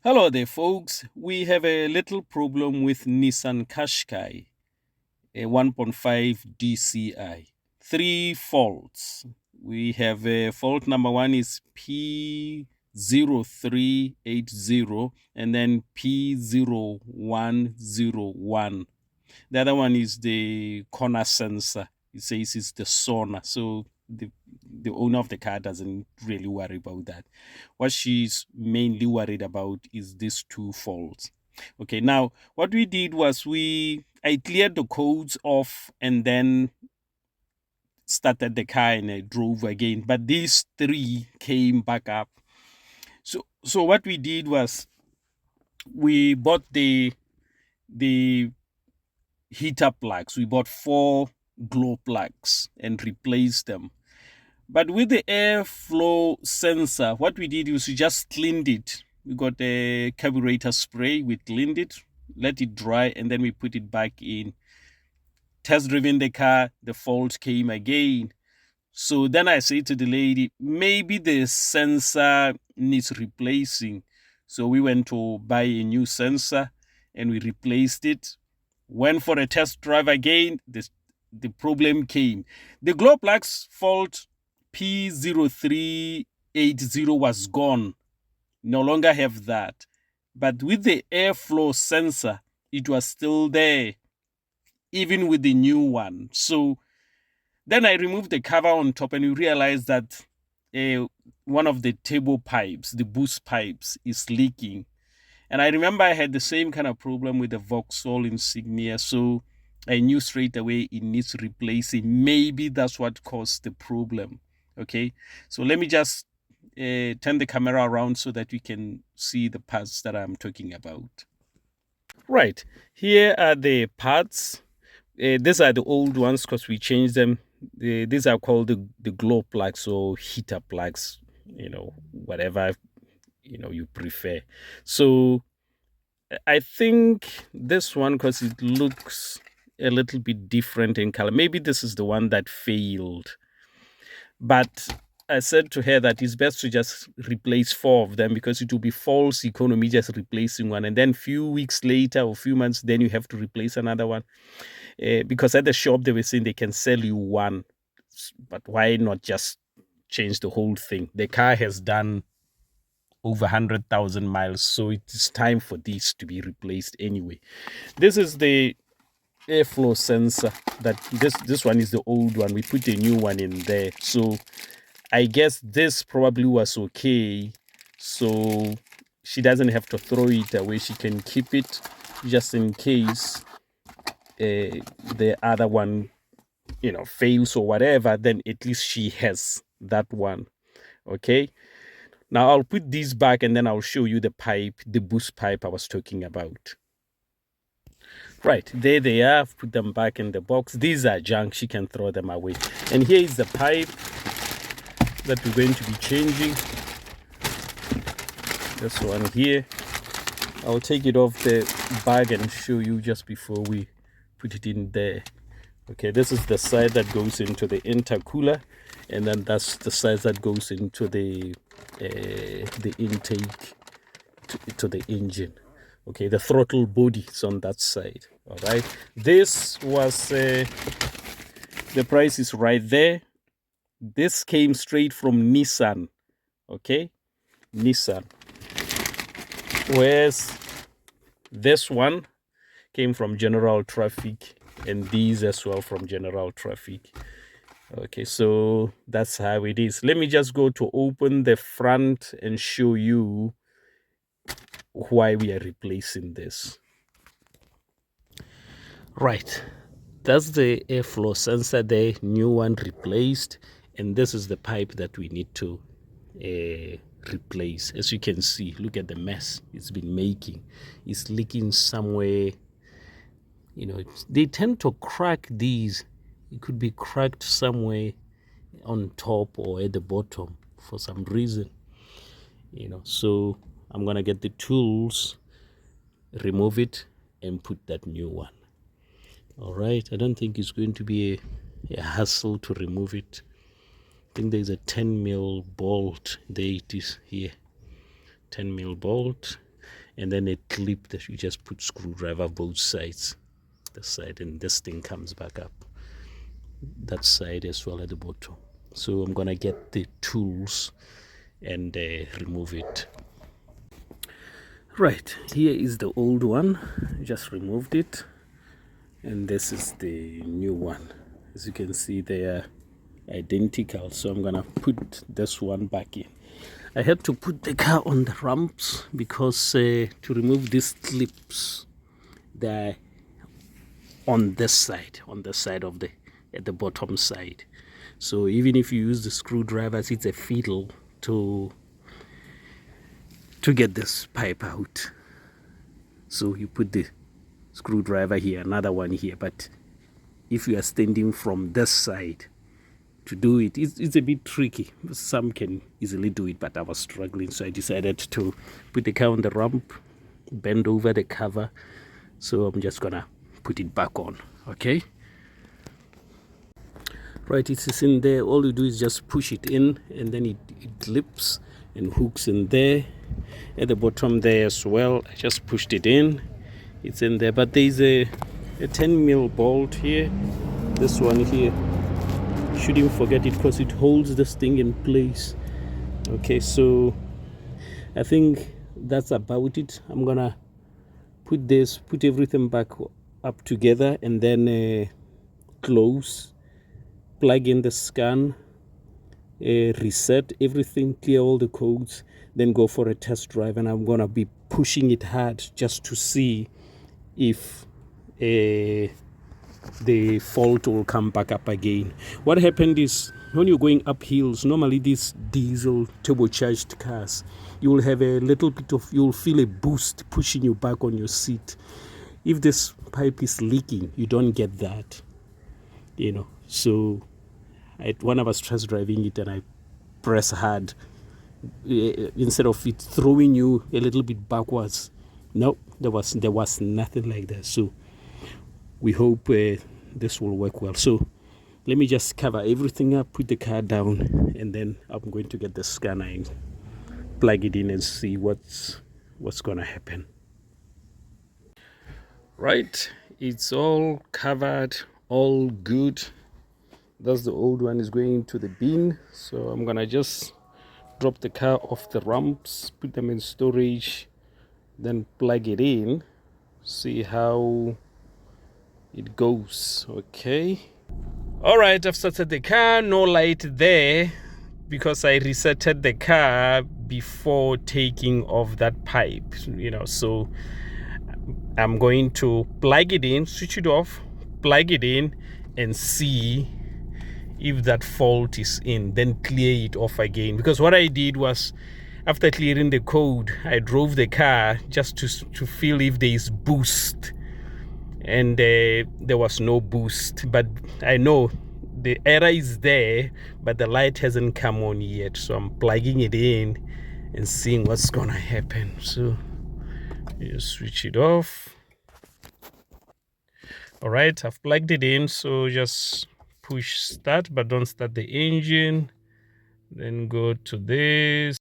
Hello there, folks. We have a little problem with Nissan Qashqai, a 1.5 DCI. Three faults. We have fault number one is P0380 and then P0101. The other one is the corner sensor. It says it's the sonar. So the owner of the car doesn't really worry about that. What she's mainly worried about is these two faults. Okay, now what we did was I cleared the codes off and then started the car and I drove again. But these three came back up. So what we did was we bought the heater plugs. We bought 4 glow plugs and replaced them. But with the airflow sensor, what we did was we just cleaned it. We got a carburetor spray, we cleaned it, let it dry, and then we put it back in. Test driven the car, the fault came again. So then I say to the lady, maybe the sensor needs replacing. So we went to buy a new sensor and we replaced it. Went for a test drive again, the problem came. The glow plugs fault P0380 was gone. No longer have that. But with the airflow sensor, it was still there, even with the new one. So then I removed the cover on top and we realized that one of the table pipes, the boost pipes, is leaking. And I remember I had the same kind of problem with the Vauxhall Insignia. So I knew straight away it needs replacing. Maybe that's what caused the problem. Okay. So let me just turn the camera around so that we can see the parts that I'm talking about. Right. Here are the parts. These are the old ones because we changed them. These are called the glow plugs or heater plugs, whatever you prefer. So I think this one, because it looks a little bit different in color, maybe this is the one that failed. But I said to her that it's best to just replace 4 of them because it will be false economy just replacing one. And then few weeks later or few months, then you have to replace another one. Because at the shop, they were saying they can sell you one. But why not just change the whole thing? The car has done over 100,000 miles, so it is time for these to be replaced anyway. This is the airflow sensor. That this one is the old one. We put a new one in there, so I guess this probably was okay. So she doesn't have to throw it away. She can keep it just in case the other one, fails or whatever. Then at least she has that one. Okay. Now I'll put these back and then I'll show you the pipe, the boost pipe I was talking about. Right, there they are. I've put them back in the box. These are junk. She can throw them away. And here is the pipe that we're going to be changing. This one here. I'll take it off the bag and show you just before we put it in there. Okay, this is the side that goes into the intercooler, and then that's the side that goes into the intake to the engine. Okay, the throttle body is on that side. All right, this was the price is right there. This came straight from Nissan. Okay, Nissan. Whereas this one came from General Traffic, and these as well from General Traffic. Okay, so that's how it is. Let me just go to open the front and show you why we are replacing this. Right, that's the airflow sensor there, new one replaced, and this is the pipe that we need to replace. As you can see, look at the mess it's been making. It's leaking somewhere. They tend to crack these. It could be cracked somewhere on top or at the bottom for some reason. So I'm gonna get the tools, remove it, and put that new one. All right, I don't think it's going to be a hassle to remove it. I think there's a 10 mil bolt. There it is here. 10 mil bolt. and then a clip that you just put screwdriver both sides, the side, and this thing comes back up that side as well at the bottom. So I'm gonna get the tools and remove it. Right, here is the old one, just removed it, and this is the new one. As you can see, they are identical, so I'm gonna put this one back in. I had to put the car on the ramps because to remove these clips, they're on this side, of the at the bottom side. So even if you use the screwdrivers, it's a fiddle to get this pipe out. So you put the screwdriver here, another one here, but if you are standing from this side to do it, it's a bit tricky. Some can easily do it, but I was struggling, so I decided to put the car on the ramp, bend over the cover. So I'm just gonna put it back on. Okay, right, it is in there. All you do is just push it in, and then it clips and hooks in there. At the bottom there as well, I just pushed it in, it's in there. But there's a 10mm bolt here, this one here. Shouldn't forget it because it holds this thing in place. Okay, so I think that's about it. I'm gonna put everything back up together, and then close, plug in the scan, reset everything, clear all the codes, then go for a test drive. And I'm gonna be pushing it hard just to see if the fault will come back up again. What happened is, when you're going up hills, normally these diesel turbocharged cars, you will have a little bit of, you'll feel a boost pushing you back on your seat. If this pipe is leaking, you don't get that, so when I was test driving it and I press hard, instead of it throwing you a little bit backwards, no, there was nothing like that. So we hope this will work well. So let me just cover everything up, put the car down, and then I'm going to get the scanner and plug it in and see what's gonna happen. Right, it's all covered, all good. That's the old one is going into the bin. So I'm gonna just drop the car off the ramps, put them in storage, then plug it in, see how it goes. Okay, all right, I've started the car. No light there because I resetted the car before taking off that pipe, so I'm going to plug it in, switch it off, plug it in, and see if that fault is in, then clear it off again. Because what I did was, after clearing the code, I drove the car just to feel if there is boost, and there was no boost. But I know the error is there, but the light hasn't come on yet, so I'm plugging it in and seeing what's gonna happen. So you switch it off. All right, I've plugged it in, so just push start, but don't start the engine. Then go to this.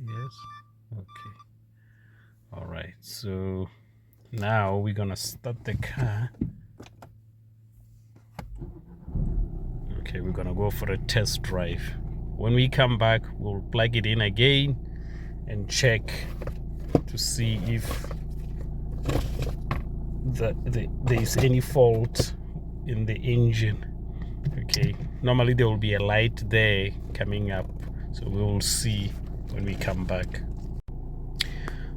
Yes. Okay. All right. So now we're gonna start the car. Okay, we're gonna go for a test drive. When we come back, we'll plug it in again and check to see if there is any fault in the engine. Okay, normally there will be a light there coming up, so we will see when we come back.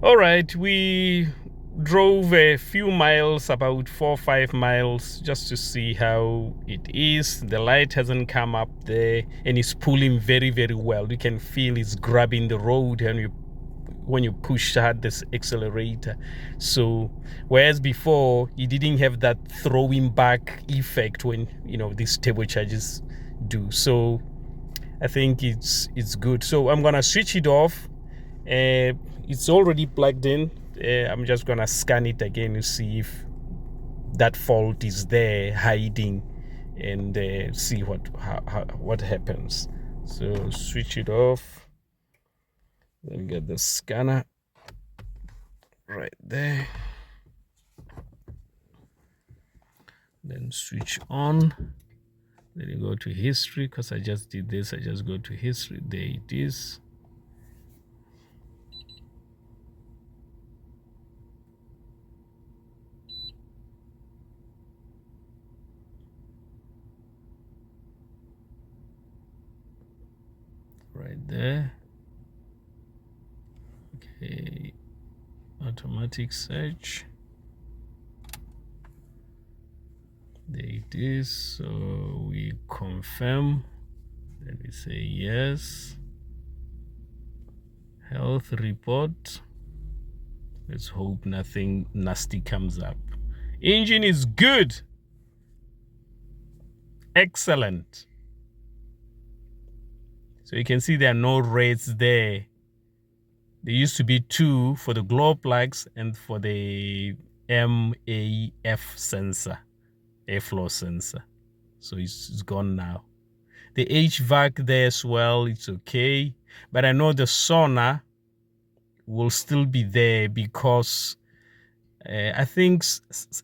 All right, we drove a few miles, about 4 or 5 miles, just to see how it is. The light hasn't come up there, and it's pulling very, very well. You can feel it's grabbing the road when you push hard this accelerator. So whereas before you didn't have that throwing back effect when these turbochargers do. So I think it's good. So I'm gonna switch it off. It's already plugged in. I'm just gonna scan it again to see if that fault is there hiding, and see what happens. So switch it off. Then get the scanner right there. Then switch on. Then you go to history, because I just did this. I just go to history. There it is. Right there. Okay. Automatic search. There it is. So we confirm. Then we say yes. Health report. Let's hope nothing nasty comes up. Engine is good. Excellent. So you can see there are no reds there. There used to be 2 for the glow plugs and for the MAF sensor, airflow sensor. So it's gone now. The HVAC there as well, it's okay. But I know the sonar will still be there because I think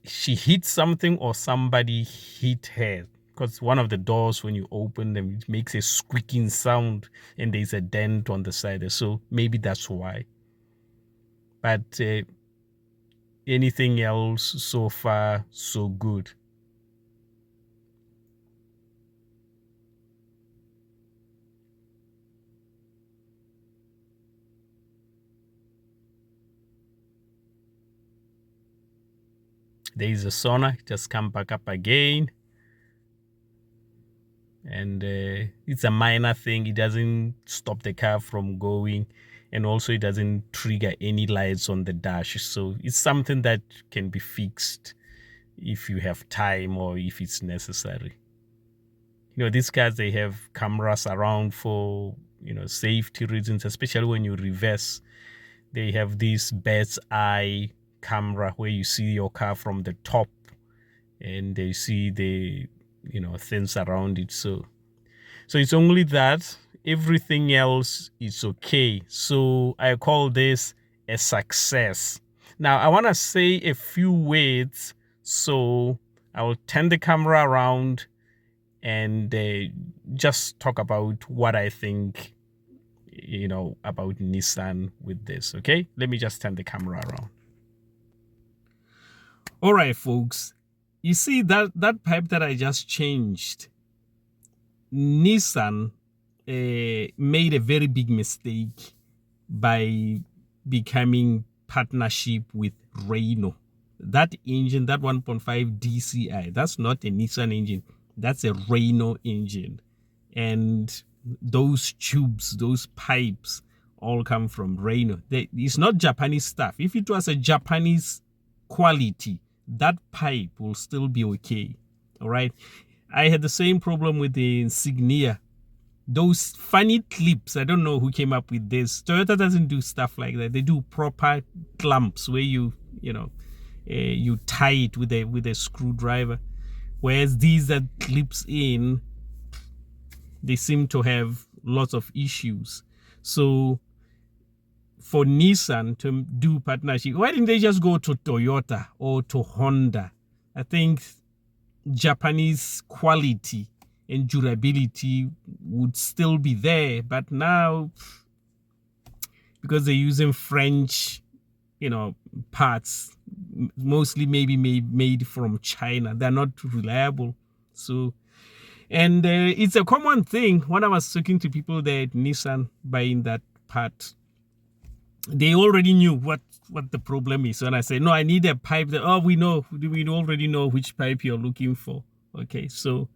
she hit something or somebody hit her. Because one of the doors, when you open them, it makes a squeaking sound and there's a dent on the side. So maybe that's why. But anything else, so far, so good. There is a sonar, just come back up again. And it's a minor thing. It doesn't stop the car from going, and also it doesn't trigger any lights on the dash. So it's something that can be fixed if you have time or if it's necessary. These cars, they have cameras around for safety reasons, especially when you reverse. They have this bird's eye camera where you see your car from the top and they see the things around it. So it's only that. Everything else is okay. So I call this a success. Now I want to say a few words, so I will turn the camera around and just talk about what I think about Nissan with this. Okay, let me just turn the camera around. All right, folks, you see that pipe that I just changed, Nissan made a very big mistake by becoming partnership with Renault. That engine, that 1.5 DCI, that's not a Nissan engine, that's a Renault engine. And those tubes, those pipes all come from Renault. It's not Japanese stuff. If it was a Japanese quality, that pipe will still be okay. All right. I had the same problem with the Insignia. Those funny clips, I don't know who came up with this. Toyota doesn't do stuff like that. They do proper clamps where you tie it with a screwdriver. Whereas these that clips in, they seem to have lots of issues. So for Nissan to do partnership, why didn't they just go to Toyota or to Honda? I think Japanese quality and durability would still be there, but now because they're using French parts, mostly maybe made from China, they're not reliable. So and it's a common thing when I was talking to people there at Nissan buying that part. they already knew what the problem is. When I say no, I need a pipe. Oh, we already know which pipe you're looking for. Okay, so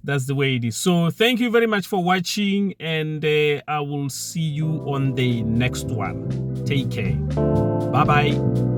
that's the way it is. So thank you very much for watching, and I will see you on the next one. Take care. Bye bye.